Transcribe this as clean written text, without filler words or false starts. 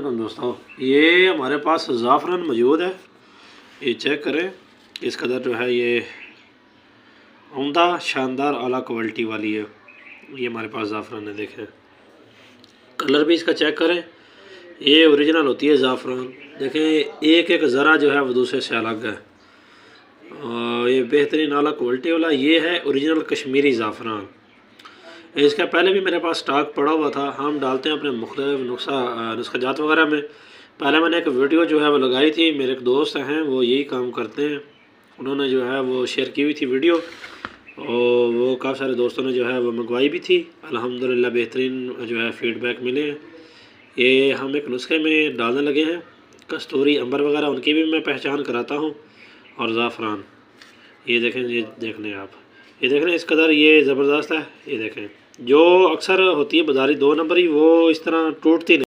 علیکم دوستوں، یہ ہمارے پاس زعفران موجود ہے۔ یہ چیک کریں، اس قدر جو ہے یہ عمدہ شاندار اعلیٰ کوالٹی والی ہے۔ یہ ہمارے پاس زعفران ہے، دیکھیں کلر بھی اس کا چیک کریں۔ یہ اوریجنل ہوتی ہے زعفران، دیکھیں ایک ایک ذرہ جو ہے وہ دوسرے سے الگ ہے، اور یہ بہترین اعلیٰ کوالٹی والا یہ ہے اوریجنل کشمیری زعفران۔ اس کا پہلے بھی میرے پاس سٹاک پڑا ہوا تھا، ہم ڈالتے ہیں اپنے مختلف نسخہ جات وغیرہ میں۔ پہلے میں نے ایک ویڈیو جو ہے وہ لگائی تھی، میرے ایک دوست ہیں وہ یہی کام کرتے ہیں، انہوں نے جو ہے وہ شیئر کی ہوئی تھی ویڈیو، اور وہ کافی سارے دوستوں نے جو ہے وہ منگوائی بھی تھی، الحمدللہ بہترین جو ہے فیڈ بیک ملے ہیں۔ یہ ہم ایک نسخے میں ڈالنے لگے ہیں، کستوری امبر وغیرہ ان کی بھی میں پہچان کراتا ہوں، اور زعفران یہ دیکھیں، یہ دیکھ لیں آپ، یہ دیکھ لیں اس قدر یہ زبردست ہے۔ یہ دیکھیں جو اکثر ہوتی ہے بازاری 2 نمبری، وہ اس طرح ٹوٹتی نہیں۔